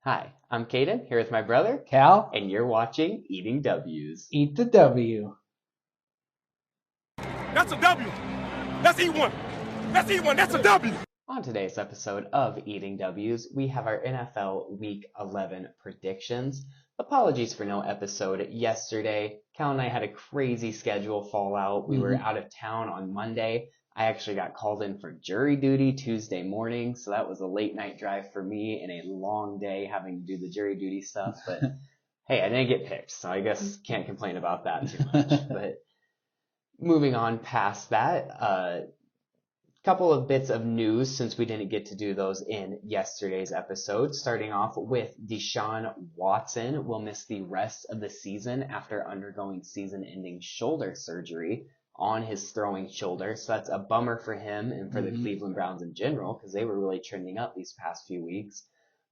Hi, I'm Caden, here with my brother, Cal, and you're watching Eating W's. eat the W. That's a W. Let's eat one. Let's eat one. That's a W. On today's episode of Eating W's, we have our NFL Week 11 predictions. Apologies for no episode yesterday. Cal and I had a crazy schedule fallout. We were out of town on Monday. I actually got called in for jury duty Tuesday morning, so that was a late night drive for me and a long day having to do the jury duty stuff. But hey, I didn't get picked, so I guess can't complain about that too much. But moving on past that, couple of bits of news since we didn't get to do those in yesterday's episode. Starting off with Deshaun Watson will miss the rest of the season after undergoing season-ending shoulder surgery on his throwing shoulder. So that's a bummer for him and for the Cleveland Browns in general because they were really trending up these past few weeks.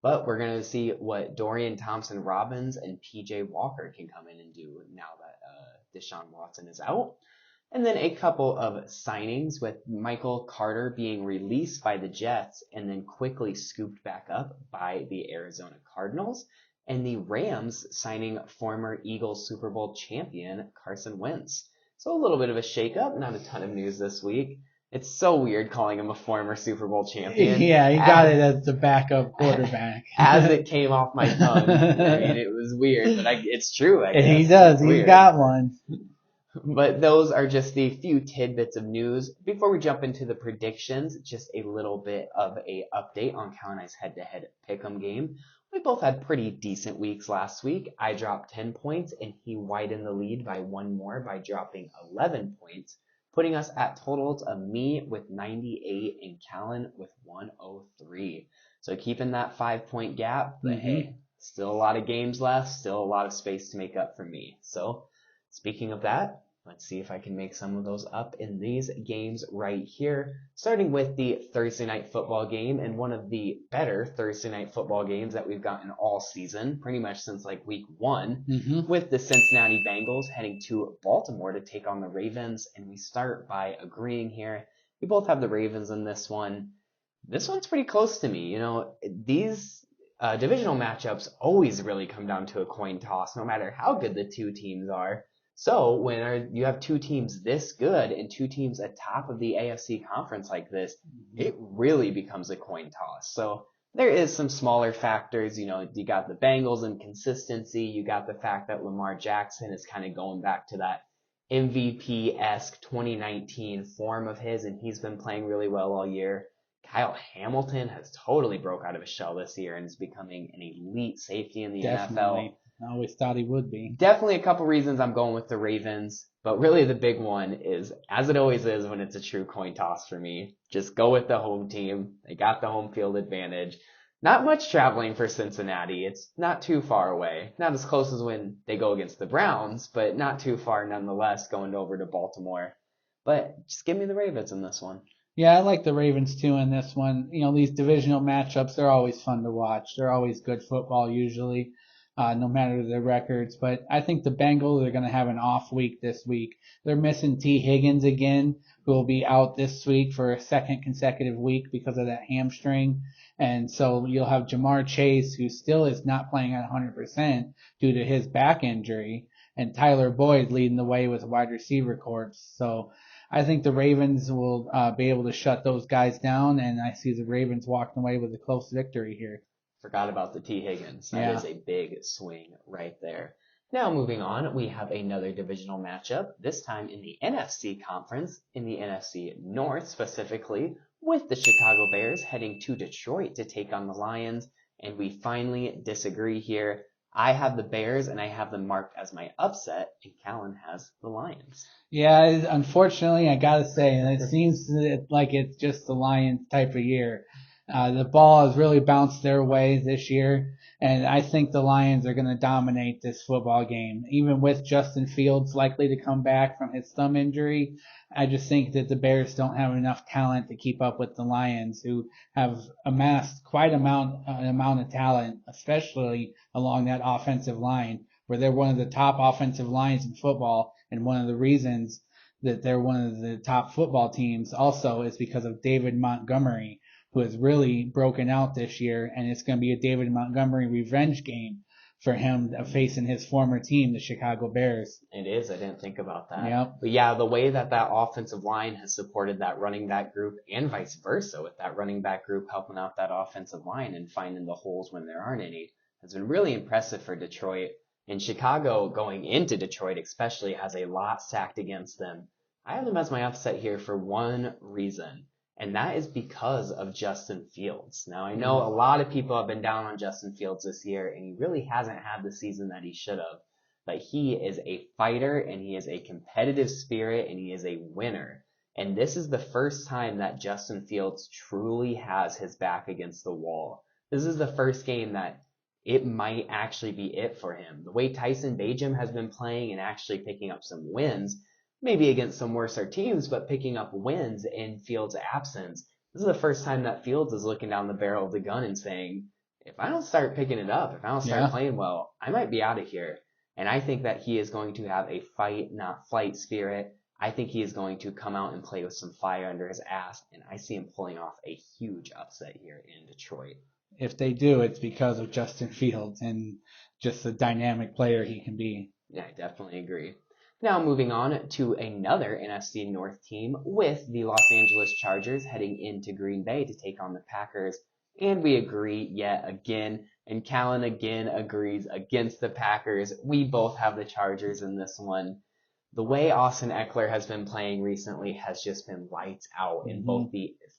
But we're going to see what Dorian Thompson-Robins and PJ Walker can come in and do now that Deshaun Watson is out. And then a couple of signings with Michael Carter being released by the Jets and then quickly scooped back up by the Arizona Cardinals. And the Rams signing former Eagles Super Bowl champion Carson Wentz. So a little bit of a shakeup, not a ton of news this week. It's so weird calling him a former Super Bowl champion. Yeah, he got it as the backup quarterback. As it came off my tongue. I mean, it was weird, but it's true, I guess. He does. He's He's got one. But those are just the few tidbits of news. Before we jump into the predictions, just a little bit of a update on Cal and I's head-to-head pick'em game. We both had pretty decent weeks last week. I dropped 10 points and he widened the lead by one more by dropping 11 points, putting us at totals of me with 98 and Callan with 103. So keeping that 5-point gap, but hey, still a lot of games left, still a lot of space to make up for me. So speaking of that, let's see if I can make some of those up in these games right here. Starting with the Thursday night football game and one of the better Thursday night football games that we've gotten all season, pretty much since like week one, with the Cincinnati Bengals heading to Baltimore to take on the Ravens. And we start by agreeing here. We both have the Ravens in this one. This one's pretty close to me. You know, these divisional matchups always really come down to a coin toss, no matter how good the two teams are. So when you have two teams this good and two teams atop of the AFC conference like this, it really becomes a coin toss. So there is some smaller factors. You know, you got the Bengals and consistency. You got the fact that Lamar Jackson is kind of going back to that MVP-esque 2019 form of his, and he's been playing really well all year. Kyle Hamilton has totally broke out of his shell this year and is becoming an elite safety in the NFL. I always thought he would be. Definitely a couple reasons I'm going with the Ravens, but really the big one is, as it always is when it's a true coin toss for me, just go with the home team. They got the home field advantage. Not much traveling for Cincinnati. It's not too far away. Not as close as when they go against the Browns, but not too far nonetheless going over to Baltimore. But just give me the Ravens in this one. Yeah, I like the Ravens too in this one. You know, these divisional matchups, they're always fun to watch. They're always good football usually. No matter their records. But I think the Bengals are going to have an off week this week. They're missing T. Higgins again, who will be out this week for a second consecutive week because of that hamstring. And so you'll have Jamar Chase, who still is not playing at 100% due to his back injury, and Tyler Boyd leading the way with wide receiver corps. So I think the Ravens will be able to shut those guys down, and I see the Ravens walking away with a close victory here. Forgot about the T. Higgins. That is a big swing right there. Now moving on, we have another divisional matchup, this time in the NFC conference, in the NFC North specifically, with the Chicago Bears heading to Detroit to take on the Lions, and we finally disagree here. I have the Bears, and I have them marked as my upset, and Callan has the Lions. Yeah, unfortunately, I gotta say, and it seems like it's just the Lions type of year. The ball has really bounced their way this year, and I think the Lions are going to dominate this football game. Even with Justin Fields likely to come back from his thumb injury, I just think that the Bears don't have enough talent to keep up with the Lions, who have amassed quite an amount of talent, especially along that offensive line, where they're one of the top offensive lines in football, and one of the reasons that they're one of the top football teams also is because of David Montgomery, who has really broken out this year, and it's going to be a David Montgomery revenge game for him facing his former team, the Chicago Bears. It is. I didn't think about that. Yep. But yeah, the way that offensive line has supported that running back group and vice versa, with that running back group helping out that offensive line and finding the holes when there aren't any, has been really impressive for Detroit. And Chicago, going into Detroit especially, has a lot stacked against them. I have them as my upset here for one reason, and that is because of Justin Fields. Now, I know a lot of people have been down on Justin Fields this year, and he really hasn't had the season that he should have. But he is a fighter, and he is a competitive spirit, and he is a winner. And this is the first time that Justin Fields truly has his back against the wall. This is the first game that it might actually be it for him. The way Tyson Bagent has been playing and actually picking up some wins, maybe against some worser teams, but picking up wins in Fields' absence. This is the first time that Fields is looking down the barrel of the gun and saying, if I don't start picking it up, if I don't start playing well, I might be out of here. And I think that he is going to have a fight, not flight spirit. I think he is going to come out and play with some fire under his ass, and I see him pulling off a huge upset here in Detroit. If they do, it's because of Justin Fields and just the dynamic player he can be. Yeah, I definitely agree. Now moving on to another NFC North team with the Los Angeles Chargers heading into Green Bay to take on the Packers. And we agree yet again, and Callan again agrees against the Packers. We both have the Chargers in this one. The way Austin Eckler has been playing recently has just been lights out in both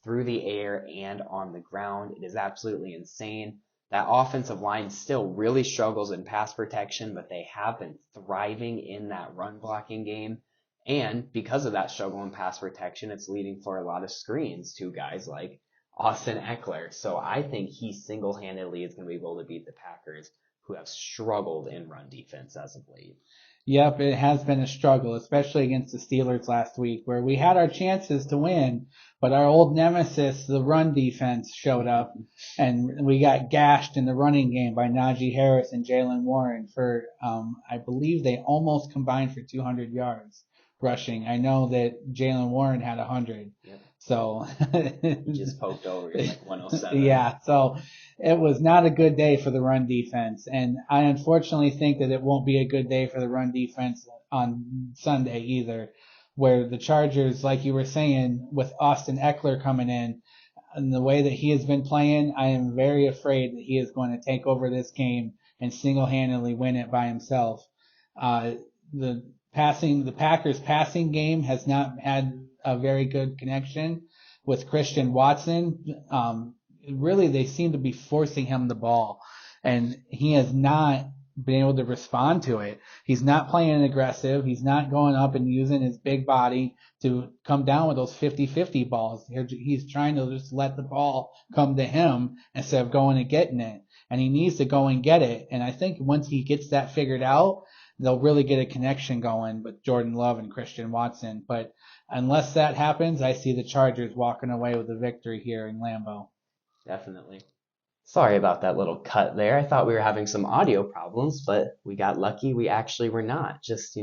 through the air and on the ground. It is absolutely insane. That offensive line still really struggles in pass protection, but they have been thriving in that run blocking game. And because of that struggle in pass protection, it's leading for a lot of screens to guys like Austin Eckler. So I think he single-handedly is going to be able to beat the Packers, who have struggled in run defense as of late. Yep, it has been a struggle, especially against the Steelers last week, where we had our chances to win, but our old nemesis, the run defense, showed up, and we got gashed in the running game by Najee Harris and Jaylen Warren for, I believe they almost combined for 200 yards rushing. I know that Jaylen Warren had 100. Yep. So he just poked over like 107. Yeah, so it was not a good day for the run defense, and I unfortunately think that it won't be a good day for the run defense on Sunday either, where the Chargers, like you were saying, with Austin Eckler coming in, and the way that he has been playing, I am very afraid that he is going to take over this game and single-handedly win it by himself. The Packers passing game has not had a very good connection with Christian Watson. Really, they seem to be forcing him the ball, and he has not been able to respond to it. He's not playing aggressive. He's not going up and using his big body to come down with those 50-50 balls. He's trying to just let the ball come to him instead of going and getting it, and he needs to go and get it. And I think once he gets that figured out, they'll really get a connection going with Jordan Love and Christian Watson. But unless that happens, I see the Chargers walking away with a victory here in Lambeau. Definitely. Sorry about that little cut there. I thought we were having some audio problems, but we got lucky. We actually were not. Just,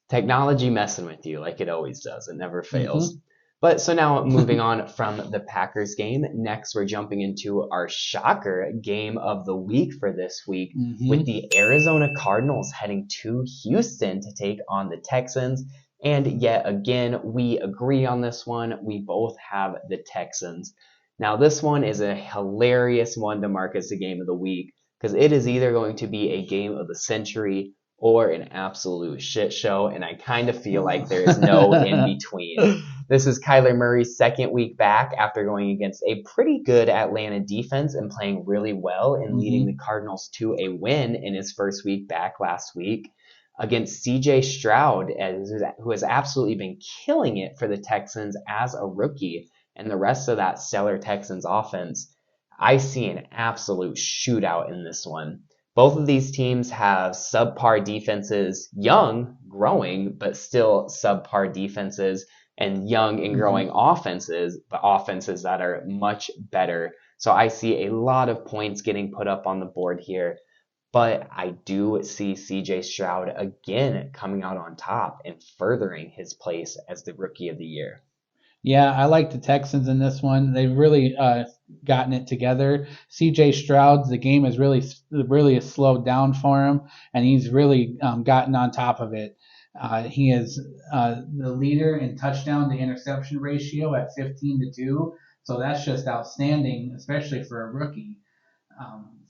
technology messing with you like it always does. It never fails. But so now moving on from the Packers game, next we're jumping into our shocker game of the week for this week with the Arizona Cardinals heading to Houston to take on the Texans. And yet again, we agree on this one. We both have the Texans. Now, this one is a hilarious one to mark as the game of the week because it is either going to be a game of the century or an absolute shit show, and I kind of feel like there is no in between. This is Kyler Murray's second week back after going against a pretty good Atlanta defense and playing really well and leading the Cardinals to a win in his first week back last week against C.J. Stroud, who has absolutely been killing it for the Texans as a rookie. And the rest of that stellar Texans offense, I see an absolute shootout in this one. Both of these teams have subpar defenses, young, growing, but still subpar defenses, and young and growing offenses, but offenses that are much better. So I see a lot of points getting put up on the board here. But I do see C.J. Stroud again coming out on top and furthering his place as the Rookie of the Year. Yeah, I like the Texans in this one. They've really gotten it together. C.J. Stroud, the game has really slowed down for him, and he's really gotten on top of it. He is the leader in touchdown to interception ratio at 15-2, so that's just outstanding, especially for a rookie.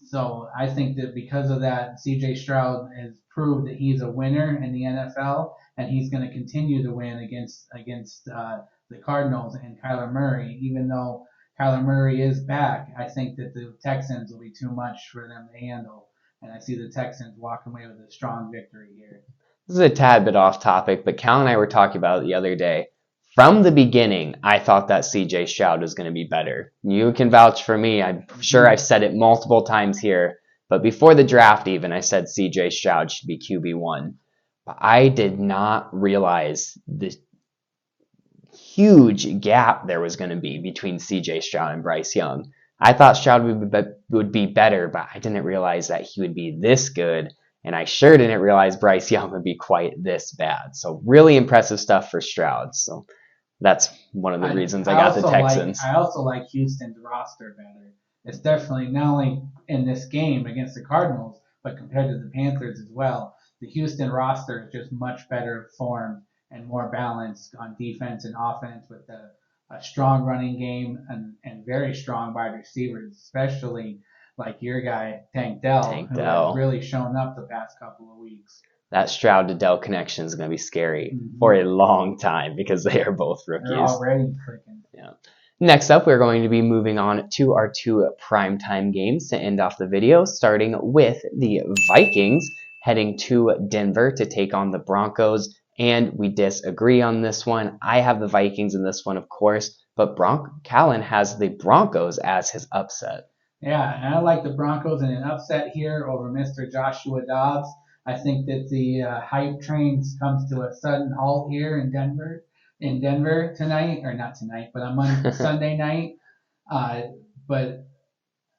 So I think that because of that, C.J. Stroud has proved that he's a winner in the NFL, and he's going to continue to win against the Cardinals and Kyler Murray. Even though Kyler Murray is back, I think that the Texans will be too much for them to handle, and I see the Texans walking away with a strong victory here. This is a tad bit off topic, but Cal and I were talking about it the other day. From the beginning, I thought that CJ Stroud was going to be better. You can vouch for me. I'm sure I've said it multiple times here, but before the draft even, I said CJ Stroud should be QB1. But I did not realize the huge gap there was going to be between CJ Stroud and Bryce Young. I thought Stroud would be better, but I didn't realize that he would be this good. And I sure didn't realize Bryce Young would be quite this bad. So really impressive stuff for Stroud. So that's one of the reasons I got the Texans. I also like Houston's roster better. It's definitely not only in this game against the Cardinals, but compared to the Panthers as well. The Houston roster is just much better formed and more balanced on defense and offense with a strong running game and very strong wide receivers, especially like your guy, Tank Dell, who has really shown up the past couple of weeks. That Stroud to Dell connection is going to be scary for a long time because they are both rookies. They're already clicking. Yeah. Next up, we're going to be moving on to our two primetime games to end off the video, starting with the Vikings heading to Denver to take on the Broncos. And we disagree on this one. I have the Vikings in this one, of course, but Callan has the Broncos as his upset. Yeah, and I like the Broncos in an upset here over Mr. Joshua Dobbs. I think that the hype train comes to a sudden halt here in Denver tonight, or not tonight, but on Sunday night. But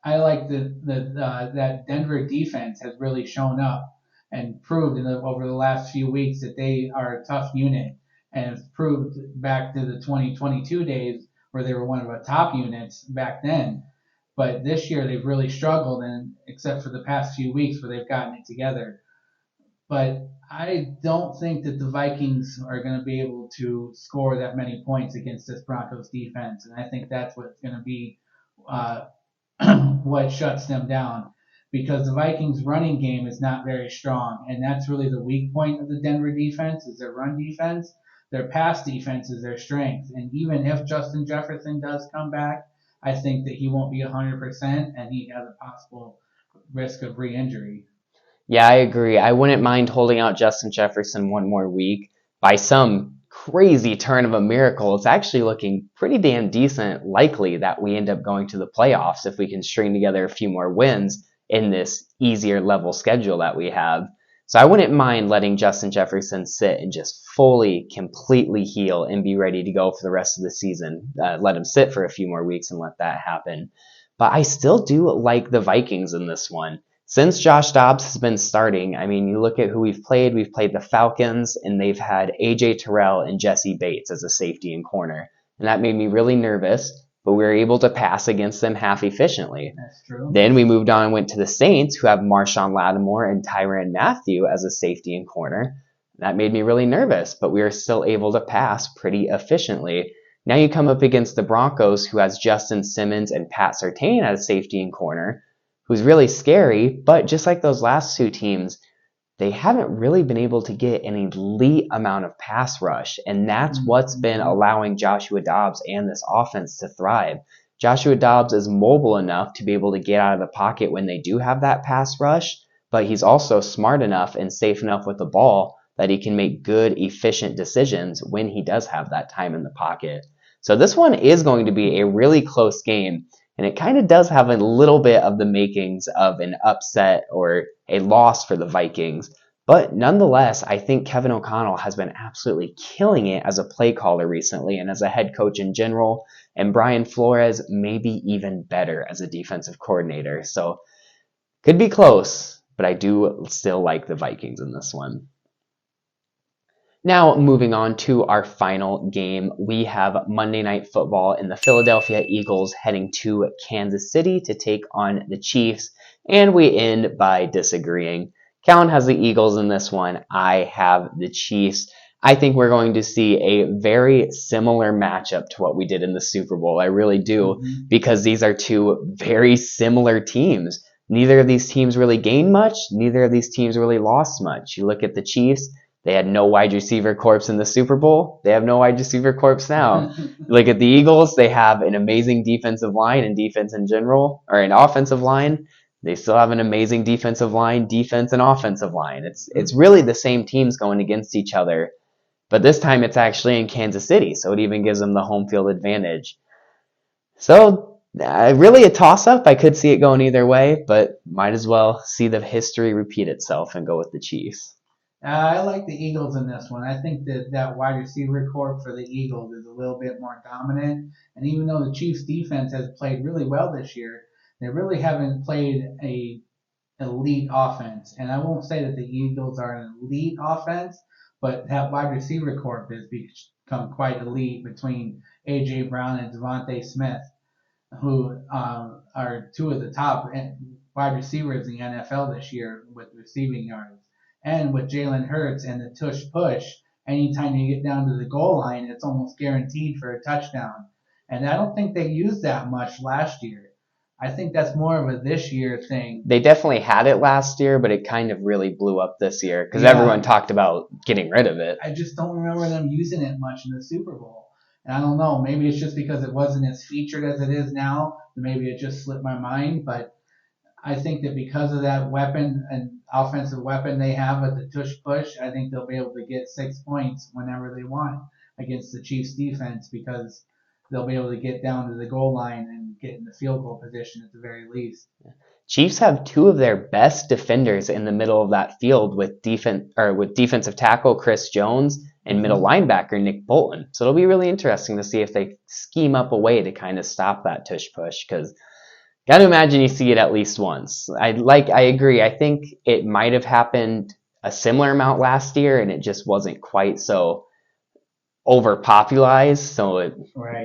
I like that Denver defense has really shown up and proved over the last few weeks that they are a tough unit, and it's proved back to the 2022 days where they were one of the top units back then. But this year they've really struggled, and except for the past few weeks where they've gotten it together. But I don't think that the Vikings are going to be able to score that many points against this Broncos defense, and I think that's what's going to be what shuts them down, because the Vikings' running game is not very strong, and that's really the weak point of the Denver defense is their run defense. Their pass defense is their strength, and even if Justin Jefferson does come back, I think that he won't be 100%, and he has a possible risk of re-injury. Yeah, I agree. I wouldn't mind holding out Justin Jefferson one more week. By some crazy turn of a miracle, it's actually looking pretty damn decent, likely that we end up going to the playoffs if we can string together a few more wins in this easier level schedule that we have. So I wouldn't mind letting Justin Jefferson sit and just fully, completely heal and be ready to go for the rest of the season. Let him sit for a few more weeks and let that happen. But I still do like the Vikings in this one. Since Josh Dobbs has been starting, I mean, you look at who we've played the Falcons, and they've had A.J. Terrell and Jesse Bates as a safety and corner. And that made me really nervous, but we were able to pass against them half efficiently. That's true. Then we moved on and went to the Saints, who have Marshawn Lattimore and Tyrann Mathieu as a safety and corner. That made me really nervous, but we were still able to pass pretty efficiently. Now you come up against the Broncos, who has Justin Simmons and Pat Surtain as safety and corner, who's really scary, but just like those last two teams, they haven't really been able to get an elite amount of pass rush, and that's what's been allowing Joshua Dobbs and this offense to thrive. Joshua Dobbs is mobile enough to be able to get out of the pocket when they do have that pass rush, but he's also smart enough and safe enough with the ball that he can make good, efficient decisions when he does have that time in the pocket. So this one is going to be a really close game. And it kind of does have a little bit of the makings of an upset or a loss for the Vikings. But nonetheless, I think Kevin O'Connell has been absolutely killing it as a play caller recently and as a head coach in general. And Brian Flores may be even better as a defensive coordinator. So could be close, but I do still like the Vikings in this one. Now, moving on to our final game, we have Monday Night Football and the Philadelphia Eagles heading to Kansas City to take on the Chiefs, and we end by disagreeing. Callan has the Eagles in this one. I have the Chiefs. I think we're going to see a very similar matchup to what we did in the Super Bowl. I really do, because these are two very similar teams. Neither of these teams really gained much. Neither of these teams really lost much. You look at the Chiefs, they had no wide receiver corps in the Super Bowl. They have no wide receiver corps now. Look at the Eagles, they have an amazing defensive line and defense in general, or an offensive line. They still have an amazing defensive line, defense, and offensive line. It's really the same teams going against each other. But this time it's actually in Kansas City, so it even gives them the home field advantage. So really a toss-up. I could see it going either way, but might as well see the history repeat itself and go with the Chiefs. I like the Eagles in this one. I think that wide receiver corps for the Eagles is a little bit more dominant. And even though the Chiefs defense has played really well this year, they really haven't played a elite offense. And I won't say that the Eagles are an elite offense, but that wide receiver corps has become quite elite between A.J. Brown and Devontae Smith, who are two of the top wide receivers in the NFL this year with receiving yards. And with Jalen Hurts and the tush push, anytime you get down to the goal line, it's almost guaranteed for a touchdown. And I don't think they used that much last year. I think that's more of a this year thing. They definitely had it last year, but it kind of really blew up this year because everyone talked about getting rid of it. I just don't remember them using it much in the Super Bowl. And I don't know, maybe it's just because it wasn't as featured as it is now. Maybe it just slipped my mind, but I think that because of that weapon and offensive weapon they have at the tush push, I think they'll be able to get 6 points whenever they want against the Chiefs defense because they'll be able to get down to the goal line and get in the field goal position at the very least. Chiefs have two of their best defenders in the middle of that field with defensive tackle Chris Jones and middle linebacker Nick Bolton. So it'll be really interesting to see if they scheme up a way to kind of stop that tush push because got to imagine you see it at least once. I agree. I think it might have happened a similar amount last year, and it just wasn't quite so overpopularized.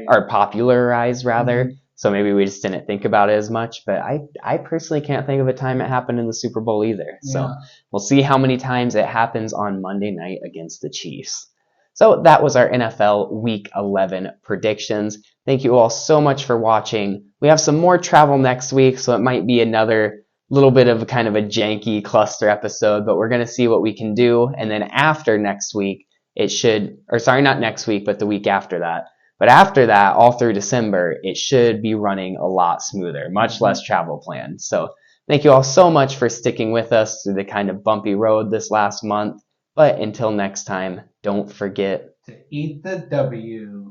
Or popularized rather. Mm-hmm. So maybe we just didn't think about it as much. But I personally can't think of a time it happened in the Super Bowl either. Yeah. So we'll see how many times it happens on Monday night against the Chiefs. So that was our NFL Week 11 predictions. Thank you all so much for watching. We have some more travel next week, so it might be another little bit of kind of a janky cluster episode, but we're going to see what we can do. And then after next week, not next week, but the week after that. But after that, all through December, it should be running a lot smoother, much less travel planned. So thank you all so much for sticking with us through the kind of bumpy road this last month. But until next time, don't forget to eat the W.